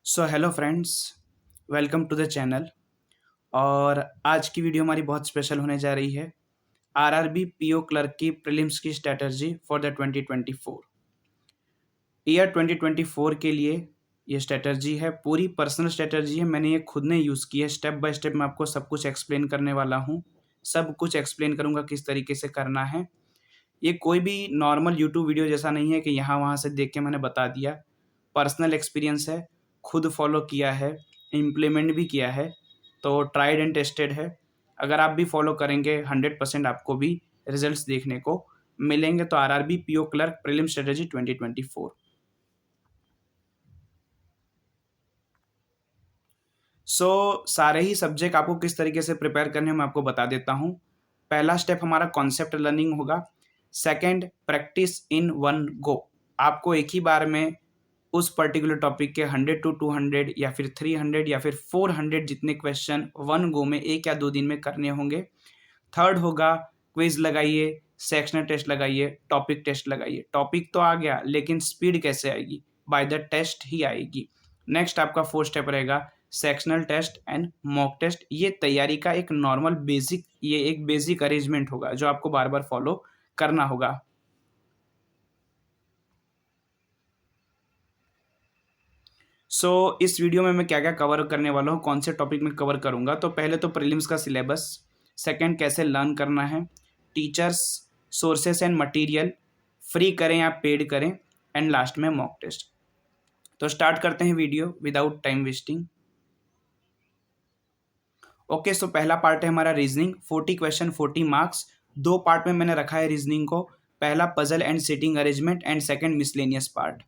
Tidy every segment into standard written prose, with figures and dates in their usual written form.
So hello friends, welcome to the channel. और आज की वीडियो हमारी बहुत स्पेशल होने जा रही है। आरआरबी पीओ क्लर्क की प्रीलिम्स की स्ट्रेटजी फॉर द 2024 ईयर 2024 के लिए ये स्ट्रेटजी है, पूरी पर्सनल स्ट्रेटजी है। मैंने ये खुद ने यूज़ की है। स्टेप बाय स्टेप मैं आपको सब कुछ एक्सप्लेन करने वाला हूँ। सब कुछ एक्सप्लेन करूँगा किस तरीके से करना है। ये कोई भी नॉर्मल यूट्यूब वीडियो जैसा नहीं है कि यहाँ वहाँ से देख के मैंने बता दिया। पर्सनल एक्सपीरियंस है, खुद फॉलो किया है, इम्प्लीमेंट भी किया है, तो ट्राइड एंड टेस्टेड है। अगर आप भी फॉलो करेंगे 100% आपको भी रिजल्ट्स देखने को मिलेंगे। तो RRB PO clerk prelim strategy 2024। सारे ही सब्जेक्ट आपको किस तरीके से प्रिपेयर करने हैं मैं आपको बता देता हूँ। पहला स्टेप हमारा कॉन्सेप्ट लर्निंग होगा। सेकंड, प्रैक्टिस इन वन गो। आपको एक ही बार में उस पर्टिकुलर टॉपिक के 100 टू 200 या फिर 300 या फिर 400 जितने क्वेश्चन वन गो में 1 या 2 दिन में करने होंगे। थर्ड होगा क्विज लगाइए, सेक्शनल टेस्ट लगाइए, टॉपिक टेस्ट लगाइए। टॉपिक तो आ गया लेकिन स्पीड कैसे आएगी? बाय द टेस्ट ही आएगी। नेक्स्ट आपका फोर्थ स्टेप रहेगा sectional test and mock test. ये तैयारी का एक नॉर्मल बेसिक, ये एक बेसिक अरेंजमेंट होगा जो आपको बार बार फॉलो करना होगा। इस वीडियो में मैं क्या क्या कवर करने वाला हूँ, कौन से टॉपिक में कवर करूँगा। तो पहले तो प्रीलिम्स का सिलेबस, सेकंड कैसे लर्न करना है, teachers, sources and material, free करें या पेड करें, एंड लास्ट में मॉक टेस्ट। तो स्टार्ट करते हैं video without time wasting. Okay, so पहला पार्ट है हमारा रीजनिंग। 40 question 40 marks. दो पार्ट में मैंने रखा है रीजनिंग को। पहला puzzle and sitting arrangement and second miscellaneous part.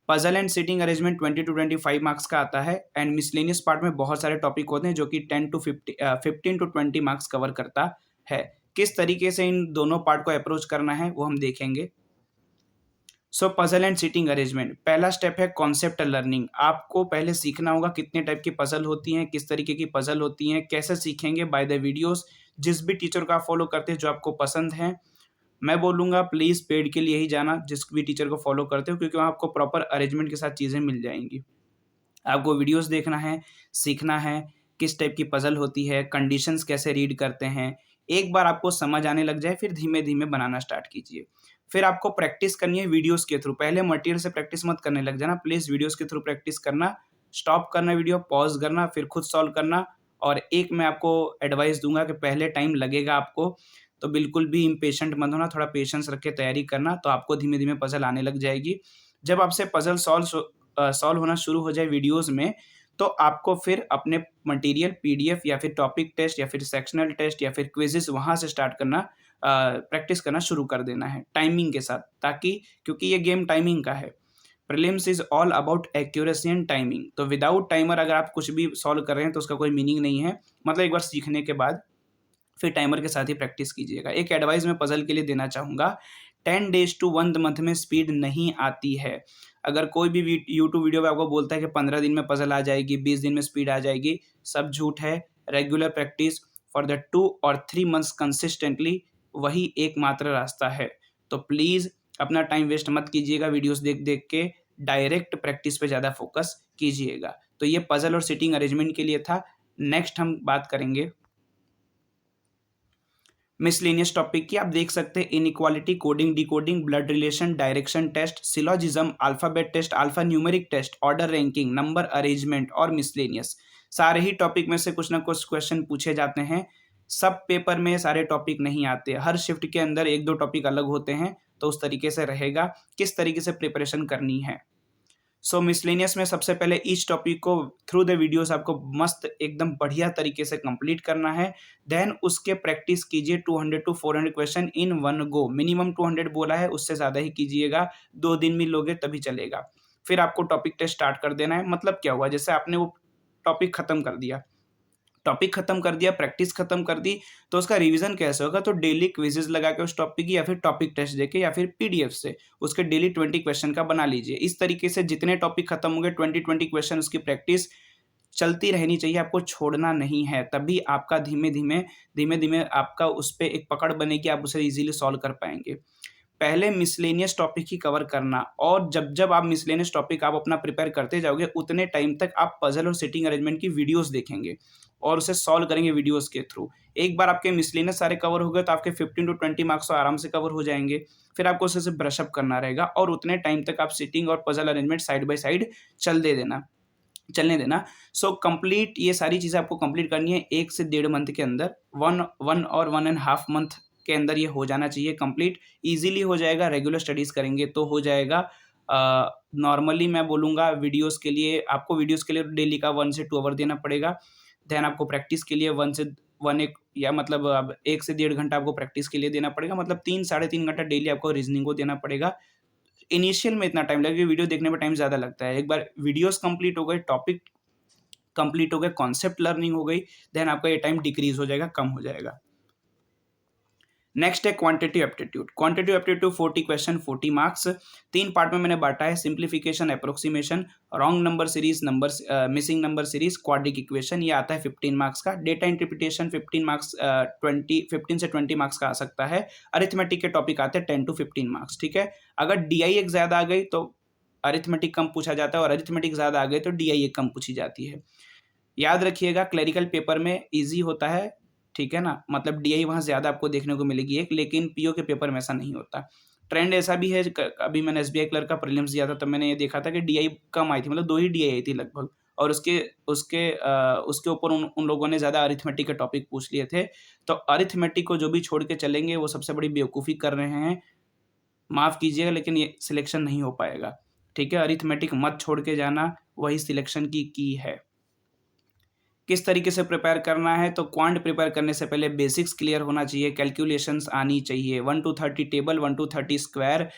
Puzzle and sitting arrangement 20 to 25 marks का आता है एंड मिसलेनियस पार्ट में बहुत सारे टॉपिक होते हैं जो कि 15 टू 20 मार्क्स कवर करता है। किस तरीके से इन दोनों पार्ट को अप्रोच करना है वो हम देखेंगे। पजल एंड सीटिंग अरेंजमेंट, पहला स्टेप है कॉन्सेप्ट लर्निंग। आपको पहले सीखना होगा कितने टाइप की पजल होती हैं, किस तरीके की पजल होती हैं, कैसे सीखेंगे। बाय द वीडियोस, जिस भी टीचर को आप फॉलो करते हैं जो आपको पसंद है। मैं बोलूँगा प्लीज़ पेड के लिए ही जाना जिस भी टीचर को फॉलो करते हो, क्योंकि वहाँ आपको प्रॉपर अरेंजमेंट के साथ चीज़ें मिल जाएंगी। आपको वीडियोस देखना है, सीखना है किस टाइप की पजल होती है, कंडीशंस कैसे रीड करते हैं। एक बार आपको समझ आने लग जाए फिर धीमे-धीमे बनाना स्टार्ट कीजिए। फिर आपको प्रैक्टिस करनी है वीडियोस के थ्रू। पहले मटेरियल से प्रैक्टिस मत करने लग जाना, प्लीज़ वीडियोस के थ्रू प्रैक्टिस करना। स्टॉप करना वीडियो, पॉज़ करना, फिर खुद सॉल्व करना। और एक मैं आपको एडवाइस दूँगा कि पहले टाइम लगेगा आपको, तो बिल्कुल भी इम्पेशेंट मत होना, थोड़ा पेशेंस रख के तैयारी करना, तो आपको धीमे-धीमे पज़ल आने लग जाएगी। जब आपसे पज़ल सॉल्व होना शुरू हो जाए वीडियोज़ में, तो आपको फिर अपने मटेरियल पीडीएफ या फिर टॉपिक टेस्ट या फिर सेक्शनल टेस्ट या फिर क्विज़ेज़ वहाँ से स्टार्ट करना, प्रैक्टिस करना शुरू कर देना है टाइमिंग के साथ, ताकि क्योंकि ये गेम टाइमिंग का है। Prelims is all about accuracy and timing. तो विदाउट टाइमर अगर आप कुछ भी सॉल्व कर रहे हैं तो उसका कोई मीनिंग नहीं है। मतलब एक बार सीखने के बाद फिर टाइमर के साथ ही प्रैक्टिस कीजिएगा। एक एडवाइस मैं पज़ल के लिए देना चाहूँगा, 10 डेज़ टू 1 मंथ में स्पीड नहीं आती है। अगर कोई भी यूट्यूब वीडियो पे आपको बोलता है कि 15 दिन में पज़ल आ जाएगी, 20 दिन में स्पीड आ जाएगी, सब झूठ है। रेगुलर प्रैक्टिस फॉर द 2 और 3 मंथ्स कंसिस्टेंटली, वही एकमात्र रास्ता है। तो प्लीज़ अपना टाइम वेस्ट मत कीजिएगा वीडियोज़ देख-देख के, डायरेक्ट प्रैक्टिस पे ज़्यादा फ़ोकस कीजिएगा। तो ये पज़ल और सिटिंग अरेंजमेंट के लिए था। नेक्स्ट हम बात करेंगे मिसलेनियस टॉपिक की। आप देख सकते हैं inequality, coding, decoding, blood relation, direction test, syllogism, alphabet test, alpha numeric test, order ranking, number arrangement और मिसलेनियस। सारे ही टॉपिक में से कुछ ना कुछ क्वेश्चन पूछे जाते हैं। सब पेपर में सारे टॉपिक नहीं आते, हर शिफ्ट के अंदर 1-2 टॉपिक अलग होते हैं, तो उस तरीके से रहेगा किस तरीके से प्रिपरेशन करनी है। मिसलेनियस में सबसे पहले ईच टॉपिक को थ्रू द वीडियोस आपको मस्त एकदम बढ़िया तरीके से कंप्लीट करना है। देन उसके प्रैक्टिस कीजिए 200 to 400 question in one go. Minimum 200 बोला है, उससे ज़्यादा ही कीजिएगा। 2 दिन में लोगे तभी चलेगा। फिर आपको टॉपिक टेस्ट स्टार्ट कर देना है। मतलब क्या हुआ, जैसे आपने वो टॉपिक खत्म कर दिया, प्रैक्टिस खत्म कर दी, तो उसका रिवीजन कैसे होगा? तो डेली क्विज़ेज़ लगा के उस टॉपिक की, या फिर टॉपिक टेस्ट देके, या फिर पीडीएफ से उसके डेली 20 क्वेश्चन का बना लीजिए। इस तरीके से जितने टॉपिक खत्म होंगे 20-20 क्वेश्चन उसकी प्रैक्टिस चलती रहनी चाहिए, आपको छोड़ना नहीं है। तभी आपका धीमे-धीमे आपका उस पे एक पकड़ बनेगी, आप उसे ईज़िली सॉल्व कर पाएँगे। पहले मिसलेनियस टॉपिक ही कवर करना, और जब जब आप मिसलेनियस टॉपिक आप अपना प्रिपेयर करते जाओगे उतने टाइम तक आप पजल और सिटिंग अरेंजमेंट की वीडियोस देखेंगे और उसे सॉल्व करेंगे वीडियोस के थ्रू। एक बार आपके मिसलेनियस सारे कवर हो गए तो आपके 15 टू 20 मार्क्स तो आराम से कवर हो जाएंगे। फिर आपको उसे सिर्फ ब्रशअप करना रहेगा और उतने टाइम तक आप सिटिंग और puzzle arrangement side by side चलने देना। सो कंप्लीट ये सारी चीज़ें आपको कंप्लीट करनी है 1 से 1.5 मंथ के अंदर, 1 और 1 एंड हाफ मंथ के अंदर ये हो जाना चाहिए कंप्लीट। ईज़िली हो जाएगा, रेगुलर स्टडीज़ करेंगे तो हो जाएगा। नॉर्मली मैं बोलूँगा वीडियोज़ के लिए आपको डेली का 1 से 2 आवर देना पड़ेगा। देन आपको प्रैक्टिस के लिए 1 से 1 एक या मतलब अब 1 से 1.5 घंटा आपको प्रैक्टिस के लिए देना पड़ेगा, मतलब 3 साढ़े 3 घंटा डेली आपको रीज़निंग को देना पड़ेगा। इनिशियल में इतना टाइम लगेगा, वीडियो देखने में टाइम ज़्यादा लगता है। एक बार वीडियोज़ कंप्लीट हो गए, टॉपिक कंप्लीट हो गए, कॉन्सेप्ट लर्निंग हो गई, देन आपका ये टाइम डिक्रीज़ हो जाएगा, कम हो जाएगा। नेक्स्ट है quantitative aptitude. Quantitative aptitude 40 question 40 marks. 3 part में मैंने बांटा है, simplification, approximation, wrong number series, missing number series, quadric equation. ये आता है 15 मार्क्स का। डेटा इंटरप्रिटेशन 15 मार्क्स 15 से 20 मार्क्स का आ सकता है। अरिथमेटिक के टॉपिक आते हैं 10 टू 15 मार्क्स, ठीक है। अगर डीआई एक ज़्यादा आ गई तो अरिथमेटिक कम पूछा जाता है, और अरिथमेटिक ज़्यादा आ गई तो डीआई एक कम पूछी जाती है। याद रखिएगा, क्लरिकल पेपर में ईजी होता है, ठीक है ना, मतलब डीआई वहाँ ज़्यादा आपको देखने को मिलेगी एक, लेकिन पीओ के पेपर में ऐसा नहीं होता। ट्रेंड ऐसा भी है, अभी मैंने एसबीआई क्लर्क का प्रीलिम्स दिया था तब मैंने ये देखा था कि डीआई कम आई थी, मतलब 2 ही डीआई आई थी लगभग, और उसके उसके उसके ऊपर उन उन लोगों ने ज़्यादा अरिथमेटिक के टॉपिक पूछ लिए थे। तो अरिथमेटिक को जो भी छोड़ के चलेंगे वो सबसे बड़ी बेवकूफ़ी कर रहे हैं। माफ़ कीजिएगा लेकिन ये सिलेक्शन नहीं हो पाएगा, ठीक है। अरिथमेटिक मत छोड़ के जाना, वही सिलेक्शन की है। किस तरीके से प्रिपेयर करना है, तो क्वांट प्रिपेयर करने से पहले बेसिक्स क्लियर होना चाहिए, कैलकुलेशंस आनी चाहिए, 1 to 30 table, 1 to 30 square,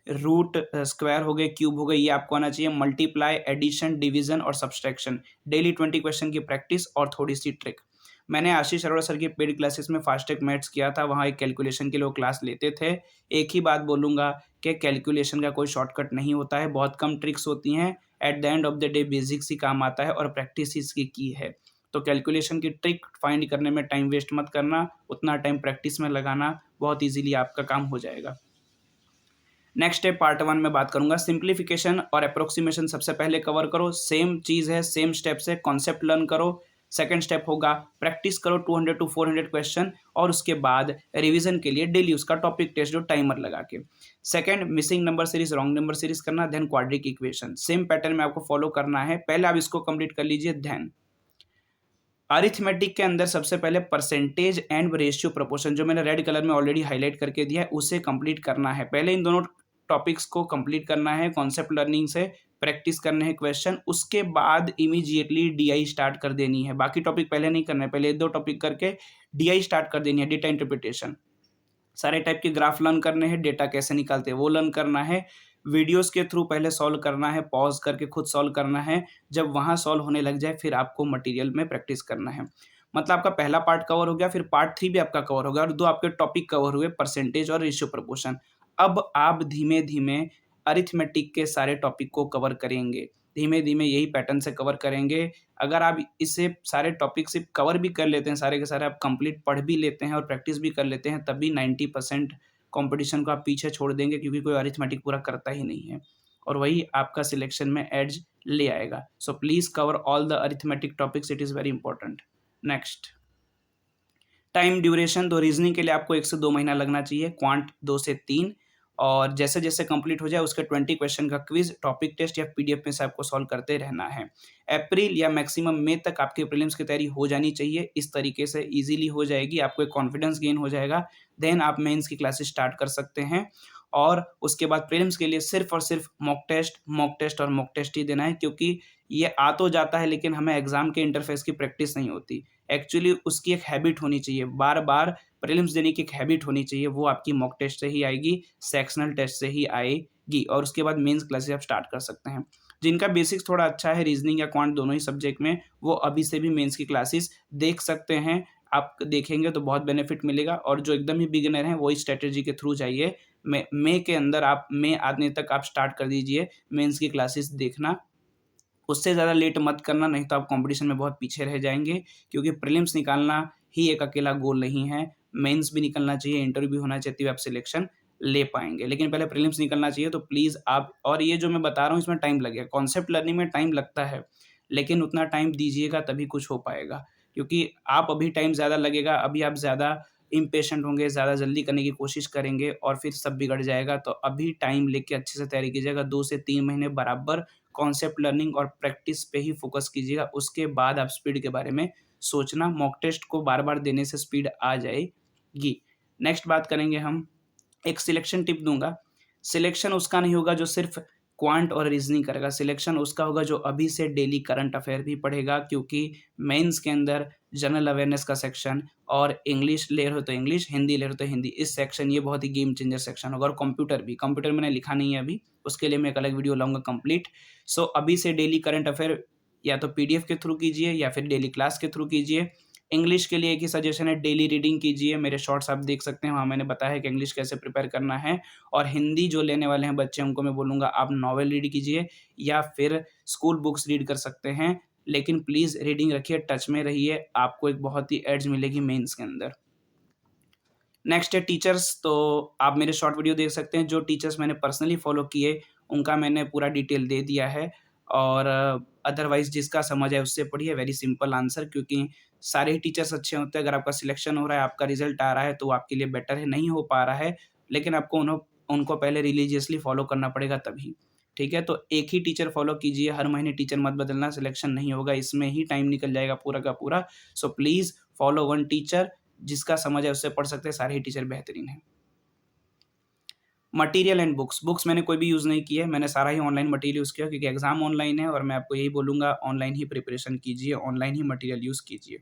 root square हो गए, क्यूब हो गए, ये आपको आना चाहिए, मल्टीप्लाई, एडिशन, डिवीजन और सब्सट्रैक्शन, डेली 20 क्वेश्चन की प्रैक्टिस और थोड़ी सी ट्रिक। मैंने आशीष अरोड़ा सर की पेड क्लासेस में फास्टैग मैथ्स किया था, वहाँ एक कैलकुलेशन के लिए वो क्लास लेते थे। एक ही बात बोलूँगा कि कैलकुलेशन का कोई शॉर्टकट नहीं होता है, बहुत कम ट्रिक्स होती हैं। At the end of the day basics ही काम आता है और प्रैक्टिस ही इसकी की है। तो कैलकुलेशन की ट्रिक फाइंड करने में टाइम वेस्ट मत करना, उतना टाइम प्रैक्टिस में लगाना, बहुत ईज़िली आपका काम हो जाएगा। नेक्स्ट है पार्ट 1 में बात करूँगा, सिंप्लीफिकेशन और अप्रोक्सीमेशन सबसे पहले कवर करो, सेम चीज़ है, सेम स्टेप्स है, कॉन्सेप्ट लर्न करो। सेकंड स्टेप होगा प्रैक्टिस करो 200 टू 400 क्वेश्चन, और उसके बाद रिवीजन के लिए डेली उसका टॉपिक टेस्ट जो टाइमर लगा के। Second, missing number series, wrong number series करना, then quadratic equation. Same pattern में आपको फॉलो करना है, पहले आप इसको कंप्लीट कर लीजिए। देन अरिथमेटिक के अंदर सबसे पहले परसेंटेज एंड रेशियो प्रोपोर्शन, जो मैंने रेड कलर में ऑलरेडी हाईलाइट करके दिया है, उसे कंप्लीट करना है। पहले इन दोनों टॉपिक्स को कंप्लीट करना है, कॉन्सेप्ट लर्निंग से प्रैक्टिस करने हैं क्वेश्चन, उसके बाद इमीडिएटली डीआई स्टार्ट कर देनी है। बाकी टॉपिक पहले नहीं करना है, पहले 2 टॉपिक करके डीआई स्टार्ट कर देनी है, डेटा इंटरप्रिटेशन। सारे टाइप के ग्राफ लर्न करने हैं, डेटा कैसे निकालते हैं वो लर्न करना है, वीडियोस के थ्रू पहले सॉल्व करना है, पॉज करके खुद सॉल्व करना है। जब वहाँ सॉल्व होने लग जाए फिर आपको मटेरियल में प्रैक्टिस करना है। मतलब आपका पहला पार्ट कवर हो गया, फिर पार्ट 3 भी आपका कवर हो गया, और 2 आपके टॉपिक कवर हुए, परसेंटेज और रेशियो प्रोपोर्शन। अब आप धीमे-धीमे अरिथमेटिक के सारे टॉपिक को कवर करेंगे। धीमे-धीमे यही पैटर्न से कवर करेंगे। अगर आप इसे सारे टॉपिक सिर्फ कवर भी कर लेते हैं, सारे के सारे आप कंप्लीट पढ़ भी लेते हैं और प्रैक्टिस भी कर लेते हैं, तब भी 90% कॉम्पिटिशन को आप पीछे छोड़ देंगे, क्योंकि कोई अरिथमेटिक पूरा करता ही नहीं है, और वही आपका सिलेक्शन में एड्ज ले आएगा। So please cover all the arithmetic topics, it is very important. Next, time duration, तो रीजनिंग के लिए आपको 1 से 2 महीना लगना चाहिए, क्वांट 2 से 3, और जैसे जैसे कंप्लीट हो जाए उसके 20 क्वेश्चन का क्विज, टॉपिक टेस्ट या पीडीएफ में से आपको सॉल्व करते रहना है। अप्रैल या मैक्सिमम मई तक आपके प्रीलिम्स की तैयारी हो जानी चाहिए, इस तरीके से इजीली हो जाएगी, आपको एक कॉन्फिडेंस गेन हो जाएगा। देन आप मेंस की क्लासेस स्टार्ट कर सकते हैं, और उसके बाद प्रीलिम्स के लिए सिर्फ और सिर्फ मॉक टेस्ट, मॉक टेस्ट और मॉक टेस्ट ही देना है, क्योंकि ये आ तो जाता है लेकिन हमें एग्जाम के इंटरफेस की प्रैक्टिस नहीं होती। एक्चुअली उसकी एक हैबिट होनी चाहिए, बार-बार प्रीलिम्स देने की एक हैबिट होनी चाहिए, वो आपकी मॉक टेस्ट से ही आएगी, सेक्शनल टेस्ट से ही आएगी, और उसके बाद मेंस क्लासेस आप स्टार्ट कर सकते हैं। जिनका बेसिक्स थोड़ा अच्छा है रीजनिंग या क्वांट दोनों ही सब्जेक्ट में, वो अभी से भी मेंस की क्लासेस देख सकते हैं। आप देखेंगे तो बहुत बेनिफिट मिलेगा, और जो एकदम ही बिगिनर हैं वही स्ट्रैटेजी के थ्रू जाइए। मई के अंदर आप मई आने तक आप स्टार्ट कर दीजिए मेंस की क्लासेस देखना, उससे ज़्यादा लेट मत करना, नहीं तो आप कॉम्पिटिशन में बहुत पीछे रह जाएँगे, क्योंकि प्रीलिम्स निकालना ही एक अकेला गोल नहीं है, मेंस भी निकलना चाहिए, इंटरव्यू भी होना चाहिए, तभी आप सिलेक्शन ले पाएँगे। लेकिन पहले प्रीलिम्स निकलना चाहिए, तो प्लीज़ आप, और ये जो मैं बता रहा हूँ इसमें टाइम लगेगा, कॉन्सेप्ट लर्निंग में टाइम लगता है, लेकिन उतना टाइम दीजिएगा तभी कुछ हो पाएगा। क्योंकि आप अभी टाइम ज़्यादा लगेगा, अभी आप ज़्यादा इम्पेशेंट होंगे, ज़्यादा जल्दी करने की कोशिश करेंगे और फिर सब बिगड़ जाएगा। तो अभी टाइम लेके अच्छे से तैयारी कीजिएगा, 2 से 3 महीने बराबर कॉन्सेप्ट लर्निंग और प्रैक्टिस पे ही फ़ोकस कीजिएगा। उसके बाद आप स्पीड के बारे में सोचना, मॉक टेस्ट को बार-बार देने से स्पीड आ जाएगी। नेक्स्ट बात करेंगे हम, एक सिलेक्शन टिप दूँगा। सिलेक्शन उसका नहीं होगा जो सिर्फ़ क्वांट और रीज़निंग करेगा, सिलेक्शन उसका होगा जो अभी से डेली करंट अफ़ेयर भी पढ़ेगा, क्योंकि मेंस के अंदर जनरल अवेयरनेस का सेक्शन और इंग्लिश ले रहे हो तो इंग्लिश, हिंदी ले रहे हो तो हिंदी, इस सेक्शन ये बहुत ही गेम चेंजर सेक्शन होगा। और कंप्यूटर भी, कंप्यूटर मैंने लिखा नहीं है अभी, उसके लिए मैं एक अलग वीडियो लाऊँगा कंप्लीट। सो अभी से डेली करंट अफ़ेयर या तो पीडीएफ के थ्रू कीजिए या फिर डेली क्लास के थ्रू कीजिए। इंग्लिश के लिए एक ही सजेशन है, डेली रीडिंग कीजिए, मेरे शॉर्ट्स आप देख सकते हैं, वहाँ मैंने बताया है कि इंग्लिश कैसे प्रिपेयर करना है। और हिंदी जो लेने वाले हैं बच्चे, उनको मैं बोलूँगा आप नॉवेल रीड कीजिए या फिर स्कूल बुक्स रीड कर सकते हैं, लेकिन प्लीज़ रीडिंग रखिए, टच में रहिए, आपको एक बहुत ही एड्ज मिलेगी मेंस के अंदर। नेक्स्ट है टीचर्स, तो आप मेरे शॉर्ट वीडियो देख सकते हैं, जो टीचर्स मैंने पर्सनली फॉलो किए, उनका मैंने पूरा डिटेल दे दिया है। और अदरवाइज़ जिसका समझ है उससे पढ़िए, वेरी सिंपल आंसर, क्योंकि सारे ही टीचर्स अच्छे होते हैं। अगर आपका सिलेक्शन हो रहा है, आपका रिज़ल्ट आ रहा है, तो वो आपके लिए बेटर है, नहीं हो पा रहा है, लेकिन आपको उनको पहले रिलीजियसली फॉलो करना पड़ेगा तभी, ठीक है? तो एक ही टीचर फॉलो कीजिए, हर महीने टीचर मत बदलना, सिलेक्शन नहीं होगा, इसमें ही टाइम निकल जाएगा पूरा का पूरा। So please follow one teacher, जिसका समझ है उससे पढ़ सकते हैं, सारे ही टीचर बेहतरीन हैं। मटीरियल एंड बुक्स, बुक्स मैंने कोई भी यूज़ नहीं की है, मैंने सारा ही ऑनलाइन मटीरियल यूज़ किया, क्योंकि एग्ज़ाम ऑनलाइन है और मैं आपको यही बोलूँगा, ऑनलाइन ही प्रिपरेशन कीजिए, ऑनलाइन ही मटीरियल यूज़ कीजिए।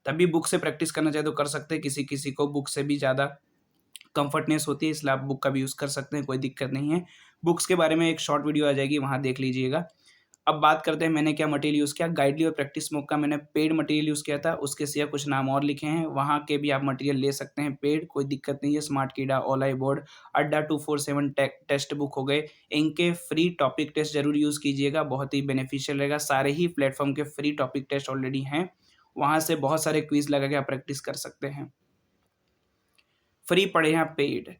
तभी बुक से प्रैक्टिस करना चाहे तो कर सकते हैं, किसी-किसी को बुक से भी ज़्यादा कम्फर्टनेस होती है, इसलिए आप बुक का भी यूज़ कर सकते हैं, कोई दिक्कत नहीं है। बुक्स के बारे में एक शॉर्ट वीडियो आ जाएगी, वहाँ देख लीजिएगा। अब बात करते हैं मैंने क्या मटेरियल यूज़ किया। गाइडली और प्रैक्टिस मोड का मैंने पेड मटेरियल यूज़ किया था, उसके सिवा कुछ नाम और लिखे हैं, वहाँ के भी आप मटेरियल ले सकते हैं पेड, कोई दिक्कत नहीं है। स्मार्टकीड़ा, ऑल आई बोर्ड, अड्डा 247 टेक्स्ट बुक हो गए, इनके फ्री टॉपिक टेस्ट ज़रूर यूज़ कीजिएगा, बहुत ही बेनिफिशियल रहेगा। सारे ही प्लेटफ़ॉर्म के फ्री टॉपिक टेस्ट ऑलरेडी हैं, वहाँ से बहुत सारे क्विज़ लगा के आप प्रैक्टिस कर सकते हैं। फ्री पढ़े या पेड?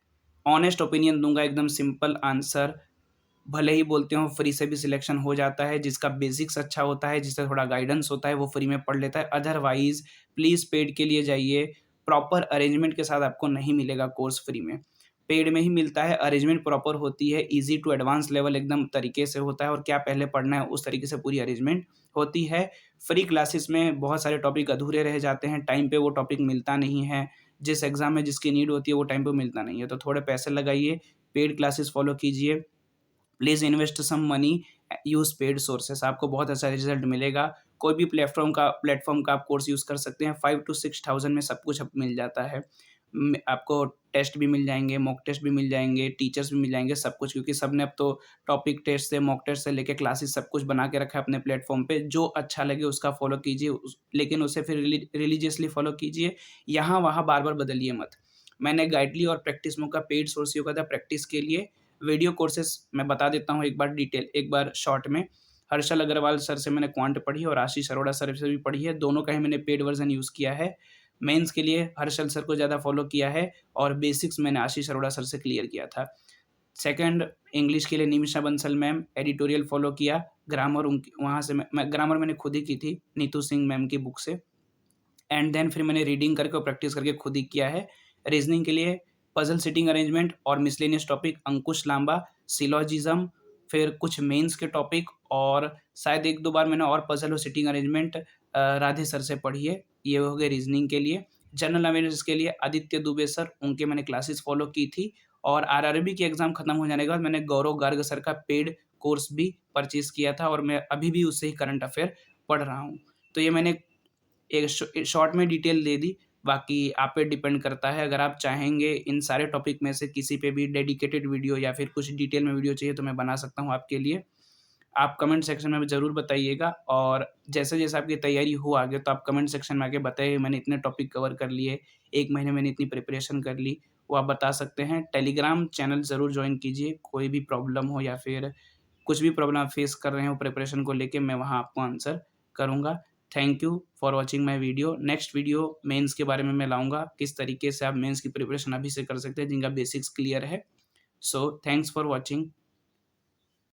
ऑनेस्ट ओपिनियन दूँगा, एकदम सिंपल आंसर, भले ही बोलते हो फ्री से भी सिलेक्शन हो जाता है, जिसका बेसिक्स अच्छा होता है, जिससे थोड़ा गाइडेंस होता है, वो फ्री में पढ़ लेता है। अदरवाइज़ प्लीज़ पेड के लिए जाइए, प्रॉपर अरेंजमेंट के साथ आपको नहीं मिलेगा कोर्स फ्री में। पेड में ही मिलता है, अरेंजमेंट प्रॉपर होती है, ईज़ी टू एडवांस लेवल एकदम तरीके से होता है और क्या पहले पढ़ना है उस तरीके से पूरी अरेंजमेंट होती है। फ्री क्लासेस में बहुत सारे टॉपिक अधूरे रह जाते हैं, टाइम पे वो टॉपिक मिलता नहीं है, जिस एग्ज़ाम में जिसकी नीड होती है वो टाइम पे मिलता नहीं है, तो थोड़े पैसे लगाइए, पेड क्लासेस फॉलो कीजिए। Please invest some money, use paid sources, आपको बहुत अच्छा रिज़ल्ट मिलेगा। कोई भी प्लेटफ़ॉर्म का आप कोर्स यूज़ कर सकते हैं, 5 टू 6,000 में सब कुछ अब मिल जाता है। आपको टेस्ट भी मिल जाएँगे, मॉक टेस्ट भी मिल जाएँगे, टीचर्स भी मिल जाएँगे, सब कुछ, क्योंकि सबने अब तो टॉपिक टेस्ट से, मॉक टेस्ट से लेके क्लासेस सब कुछ बना के रखा है अपने प्लेटफ़ॉर्म पे। जो अच्छा लगे उसका फ़ॉलो कीजिए, लेकिन उसे फिर रिलीजियसली फ़ॉलो कीजिए, यहाँ-वहाँ बार-बार बदलिए मत। मैंने गाइडली और प्रैक्टिस मोड का पेड सोर्स यूज़ किया था प्रैक्टिस के लिए। वीडियो कोर्सेज़ मैं बता देता हूँ एक बार शॉर्ट में। हर्षल अग्रवाल सर से मैंने क्वांट पढ़ी और आशीष अरोड़ा सर से भी पढ़ी है, दोनों का ही मैंने पेड वर्ज़न यूज़ किया है। मेंस के लिए हर्षल सर को ज़्यादा फ़ॉलो किया है और बेसिक्स मैंने आशीष अरोड़ा सर से क्लियर किया था। सेकंड, इंग्लिश के लिए Nimisha Bansal ma'am, editorial follow किया, ग्रामर उनकी वहाँ से मैं ग्रामर मैंने खुद ही की थी, नीतू सिंह मैम की बुक से। एंड देन फिर मैंने रीडिंग करके और प्रैक्टिस करके खुद ही किया है। रीज़निंग के लिए पज़ल सिटिंग अरेंजमेंट और मिसलेनियस टॉपिक अंकुश लांबा, सिलॉजिज़्म, फिर कुछ मेंस के टॉपिक और शायद 1-2 बार मैंने और पज़ल और सिटिंग अरेंजमेंट राधे सर से पढ़ी है। ये हो गए रीज़निंग के लिए। जनरल अवेयरनेस के लिए आदित्य दुबे सर, उनके मैंने क्लासेस फ़ॉलो की थी और आरआरबी की एग्ज़ाम खत्म हो जाने के बाद मैंने गौरव गार्ग सर का पेड कोर्स भी परचेज़ किया था और मैं अभी भी उससे ही करंट अफ़ेयर पढ़ रहा हूँ। तो ये मैंने एक शॉर्ट में डिटेल दे दी, बाकी आप पे डिपेंड करता है। अगर आप चाहेंगे इन सारे टॉपिक में से किसी पे भी डेडिकेटेड वीडियो या फिर कुछ डिटेल में वीडियो चाहिए तो मैं बना सकता हूँ आपके लिए। आप कमेंट सेक्शन में ज़रूर बताइएगा और जैसे-जैसे आपकी तैयारी हो आगे तो आप कमेंट सेक्शन में आके बताइए मैंने इतने टॉपिक कवर कर लिए, 1 महीने मैंने इतनी प्रिपरेशन कर ली, वो आप बता सकते हैं। टेलीग्राम चैनल ज़रूर जॉइन कीजिए, कोई भी प्रॉब्लम हो या फिर कुछ भी प्रॉब्लम आप फेस कर रहे हो प्रिपरेशन को लेके मैं वहाँ आपको आंसर करूँगा। Thank you for watching my video. Next video mains के बारे में मैं लाऊंगा, किस तरीके से आप मेंस की प्रिपरेशन अभी से कर सकते हैं जिनका बेसिक्स क्लियर है। So thanks for watching.